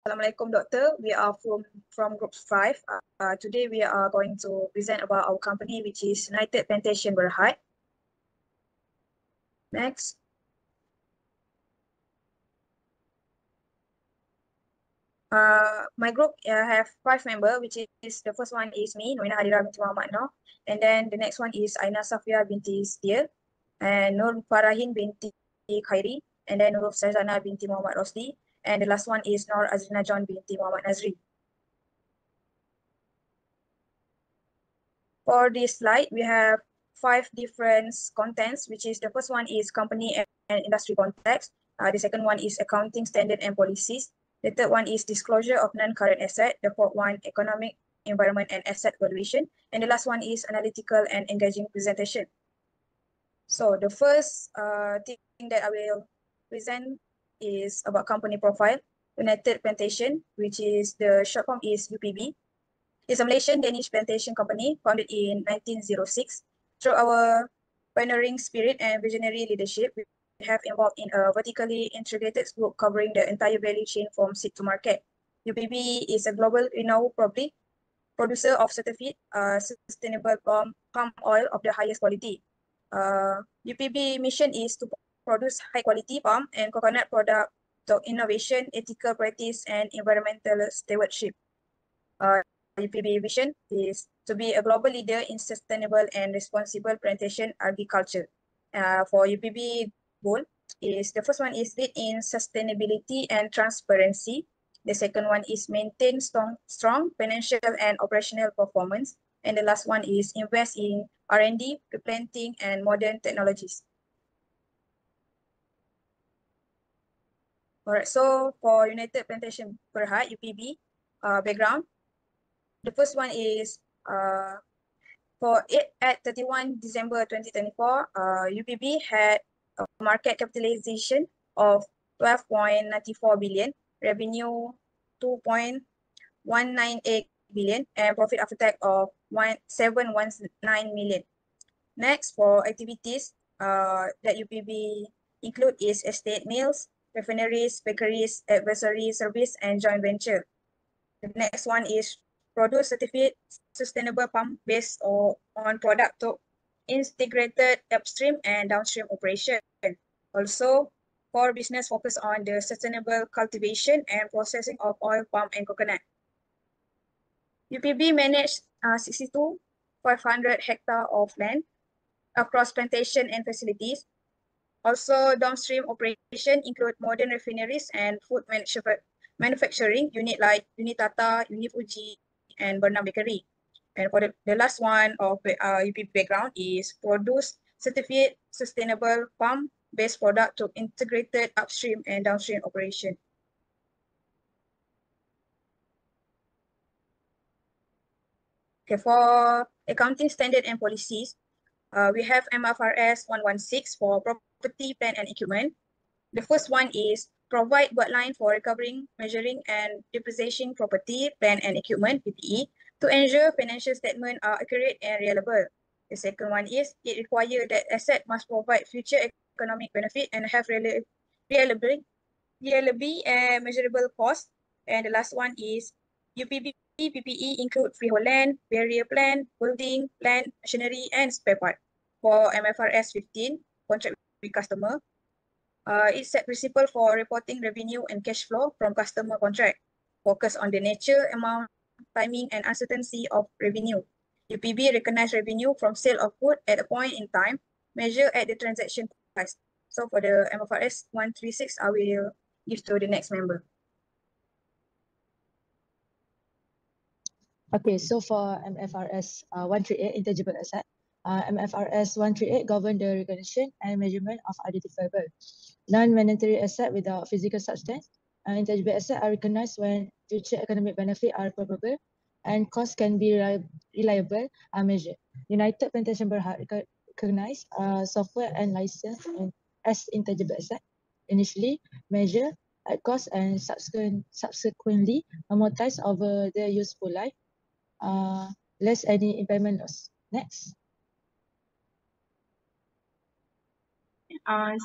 Assalamualaikum, Doctor. We are from Group 5. Today we are going to present about our company, which is United Plantation Berhad. Next. My group have 5 members, which is the first one is me, Noina Hadira binti Muhammad Noh. And then the next one is Aina Safia binti Setia, and Nur Farahin binti Khairi, and then Nur Sarzana binti Muhammad Rosdi. And the last one is Nur Azrina John binti Muhammad Nazri. For this slide, we have 5 different contents, which is the first one is company and industry context. The second one is accounting standard and policies. The third one is disclosure of non-current asset. The fourth one, economic, environment and asset valuation. And the last one is analytical and engaging presentation. So the first thing that I will present is about company profile. United Plantation, which is the short form is UPB. It's a Malaysian Danish plantation company founded in 1906. Through our pioneering spirit and visionary leadership, we have involved in a vertically integrated group covering the entire value chain from seed to market. UPB is a global renowned producer of certified sustainable palm oil of the highest quality. UPB mission is to produce high quality palm and coconut product through innovation, ethical practice, and environmental stewardship. UPB vision is to be a global leader in sustainable and responsible plantation agriculture. For UPB goal is the first one is lead in sustainability and transparency. The second one is maintain strong financial and operational performance. And the last one is invest in R&D, replanting, and modern technologies. Alright, so for United Plantation Berhad, UPB background, the first one is for it at 31 December 2024, UPB had a market capitalization of 12.94 billion, revenue 2.198 billion, and profit after tax of 719 million. Next, for activities that UPB include is estate mills, refineries, bakeries, advisory service, and joint venture. The next one is produce certificate sustainable palm based on product to integrated upstream and downstream operation. Also, core business focus on the sustainable cultivation and processing of oil, palm, and coconut. UPB managed 62,500 hectares of land across plantation and facilities. Also, downstream operation include modern refineries and food manufacturing unit like Unitata, Unifuji, and Burnham Bakery. And for the last one of UPB background is produce certificate sustainable palm-based product to integrated upstream and downstream operation. Okay, for accounting standard and policies, we have MFRS 116 for property, plant, and equipment. The first one is provide guideline for recovering, measuring, and depreciating property, plant, and equipment, PPE, to ensure financial statements are accurate and reliable. The second one is it requires that asset must provide future economic benefit and have reliability and measurable cost. And the last one is UPB PPE include freehold land, barrier plan, building, plant, machinery, and spare part. For MFRS 15, contract with customer, it set principle for reporting revenue and cash flow from customer contract. Focus on the nature, amount, timing, and uncertainty of revenue. UPB recognize revenue from sale of good at a point in time, measure at the transaction price. So for the MFRS 136, I will give to the next member. Okay, so for MFRS 138 intangible asset, MFRS 138 govern the recognition and measurement of identifiable non-monetary asset without physical substance. Intangible assets are recognized when future economic benefit are probable and costs can be reliable measured. United Plantation Berhad recognize software and license as intangible asset. Initially measure at cost and subsequently amortized over their useful life, less any impairment loss. Next.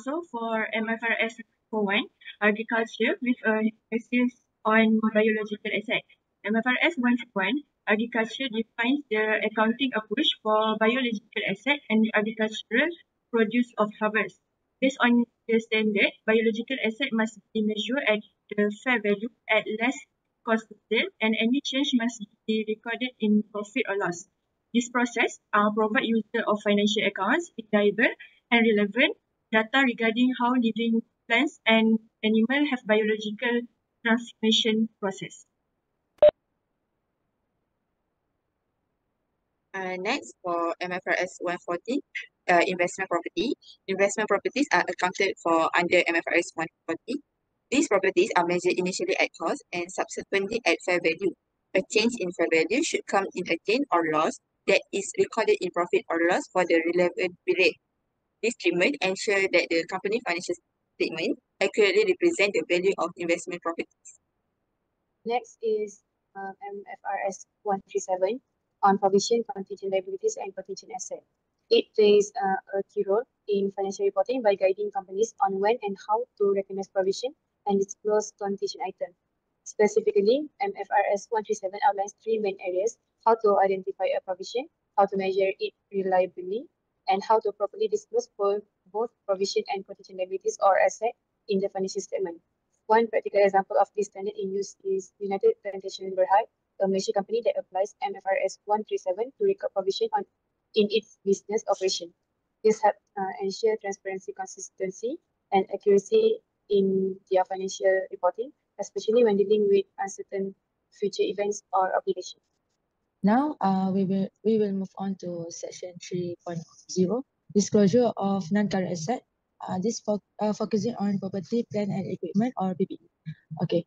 So for MFRS 41, agriculture with a sales on biological asset. MFRS 131, agriculture defines the accounting approach for biological asset and agricultural produce of harvest. Based on the standard, biological asset must be measured at the fair value at less cost of sale, and any change must be recorded in profit or loss. This process provides user of financial accounts reliable and relevant data regarding how living plants and animals have biological transformation process. Next, for MFRS 140, investment property. Investment properties are accounted for under MFRS 140. These properties are measured initially at cost and subsequently at fair value. A change in fair value should come in a gain or loss that is recorded in profit or loss for the relevant period. This treatment ensures that the company financial statement accurately represent the value of investment properties. Next is MFRS 137 on provision, contingent liabilities, and contingent assets. It plays a key role in financial reporting by guiding companies on when and how to recognize provision and disclose contingent items. Specifically, MFRS 137 outlines three main areas: how to identify a provision, how to measure it reliably, and how to properly disclose both provision and contingent liabilities or assets in the financial statement. One practical example of this standard in use is United Plantation Berhad, a Malaysian company that applies MFRS 137 to record provision in its business operation. This helps ensure transparency, consistency, and accuracy in their financial reporting, especially when dealing with uncertain future events or obligations. Now, we will move on to section 3.0, disclosure of non-current asset. This focusing on property, plant, and equipment, or PPE. Okay.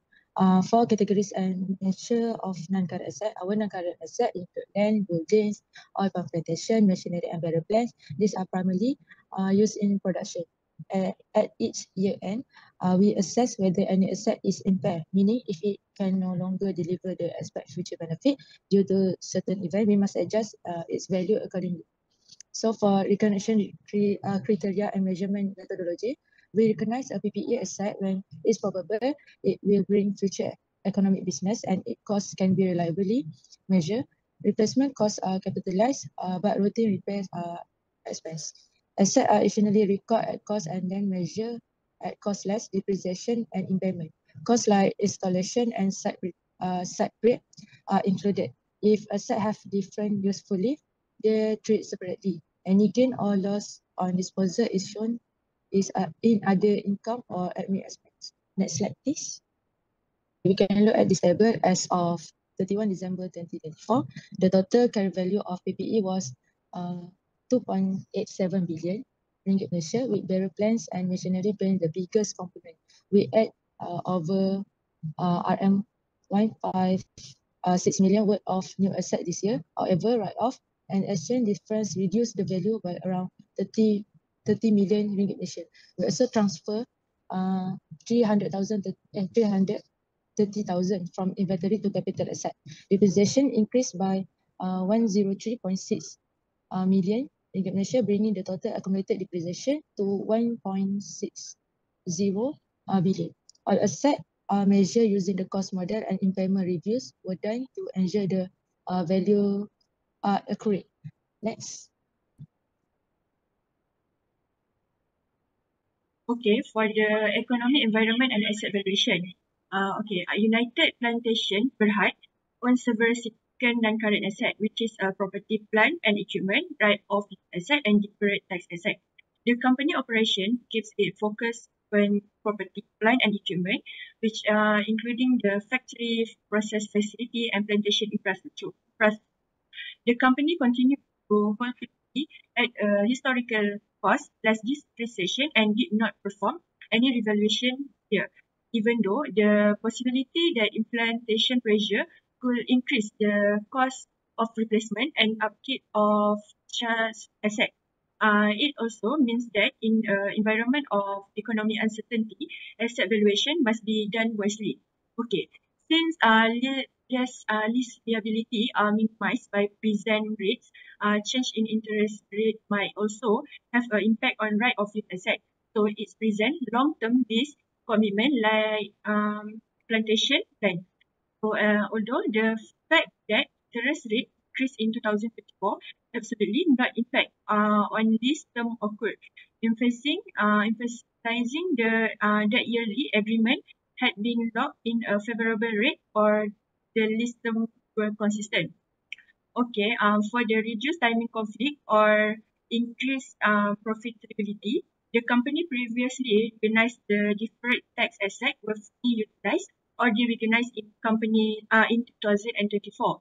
For categories and nature of non-current asset, our non-current asset include land, buildings, oil palm plantation, machinery, and barrel plants. These are primarily used in production. At each year end, we assess whether any asset is impaired, meaning if it can no longer deliver the expected future benefit due to certain event, we must adjust its value accordingly. So for recognition criteria and measurement methodology, we recognize a PPE asset when it's probable it will bring future economic business and its costs can be reliably measured. Replacement costs are capitalized, but routine repairs are expensed. Assets are efficiently recorded at cost and then measured at cost less depreciation and impairment. Costs like installation and site prep are included. If assets have different usefully, they're treated separately. Any gain or loss on disposal is shown in other income or admin expense. Next slide, please. We can look at this table as of 31 December 2024. The total carry value of PPE was 2.87 billion ringgit Malaysia, with barrel plants and machinery playing the biggest component. We add over RM 156 million worth of new asset this year. However, write-off and exchange difference reduced the value by around 30 million ringgit Malaysian. We also transfer 330,000 from inventory to capital asset. Depreciation increased by 103.6 million ringgit Malaysia, bringing the total accumulated depreciation to 1.60 billion. All assets are measured using the cost model, and impairment reviews were done to ensure the value are accurate. Next. Okay, for the economic environment and asset valuation. United Plantation Berhad owns several significant non-current asset, which is a property, plant, and equipment, right-of asset, and deferred tax asset. The company operation keeps its focus on property, plant, and equipment, which including the factory, process facility, and plantation infrastructure. The company continued to hold PPE at a historical cost plus depreciation and did not perform any revaluation here, even though the possibility that implantation pressure could increase the cost of replacement and upkeep of such asset. It also means that in an environment of economic uncertainty, asset valuation must be done wisely. Okay, since lease liability are minimized by present rates, change in interest rate might also have an impact on right of use asset. So it's present long-term lease commitment like plantation plan. So, although the fact that interest rate increased in 2024 absolutely not impact on this term occurred, emphasizing that yearly agreement had been locked in a favorable rate or the lease term were consistent. Okay, for the reduced timing conflict or increased profitability, the company previously recognized the deferred tax asset were fully utilized or derecognized in company in 2024.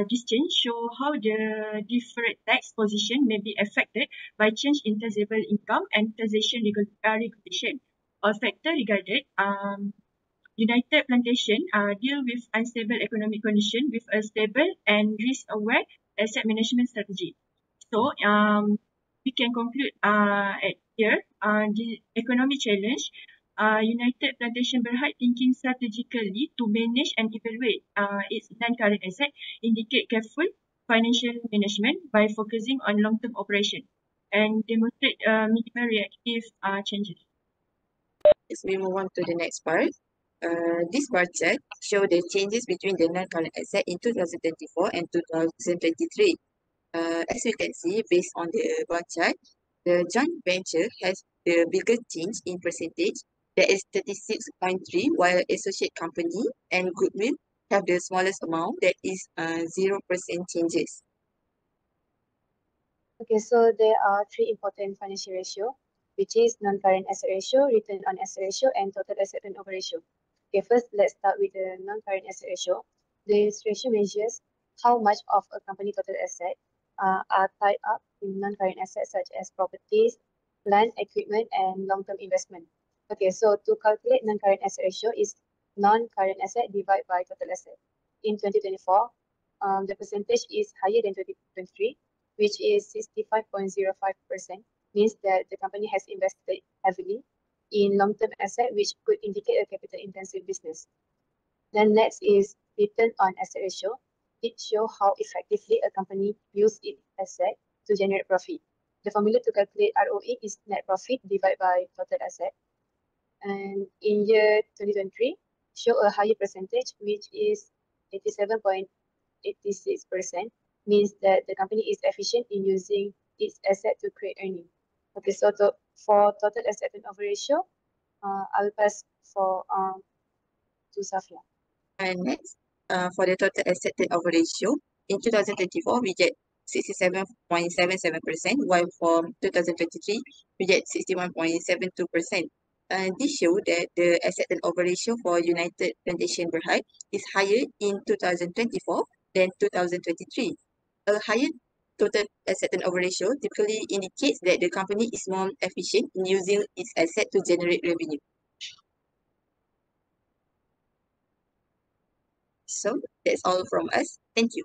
This change show how the deferred tax position may be affected by change in taxable income and taxation regulation. A factor regarded United Plantation deal with unstable economic condition with a stable and risk-aware asset management strategy. So, we can conclude at here the economic challenge. United Plantation Berhad thinking strategically to manage and evaluate its non-current asset, indicate careful financial management by focusing on long-term operation and demonstrate minimal reactive changes. Let's move on to the next part. This bar chart shows the changes between the non-current asset in 2024 and 2023. As you can see, based on the bar chart, the joint venture has the biggest change in percentage, that is 36.3, while associate company and goodwill have the smallest amount, that is 0% changes. Okay, so there are three important financial ratio, which is non-current asset ratio, return on asset ratio, and total asset turnover ratio. Okay, first let's start with the non-current asset ratio. This ratio measures how much of a company total asset are tied up in non-current assets such as properties, plant, equipment, and long-term investment. Okay, so to calculate non-current asset ratio is non-current asset divided by total asset. In 2024, the percentage is higher than 2023, which is 65.05%, means that the company has invested heavily in long-term asset, which could indicate a capital-intensive business. Then next is return on asset ratio. It shows how effectively a company uses its asset to generate profit. The formula to calculate ROE is net profit divided by total asset. And in year 2023, show a higher percentage, which is 87.86%, means that the company is efficient in using its asset to create earning. Okay, so for total asset turnover ratio, I will pass to Safia. And next, for the total asset turnover ratio, in 2024, we get 67.77%, while for 2023, we get 61.72%. This shows that the asset turnover ratio for United Plantation Berhad is higher in 2024 than 2023. A higher total asset turnover ratio typically indicates that the company is more efficient in using its asset to generate revenue. So that's all from us. Thank you.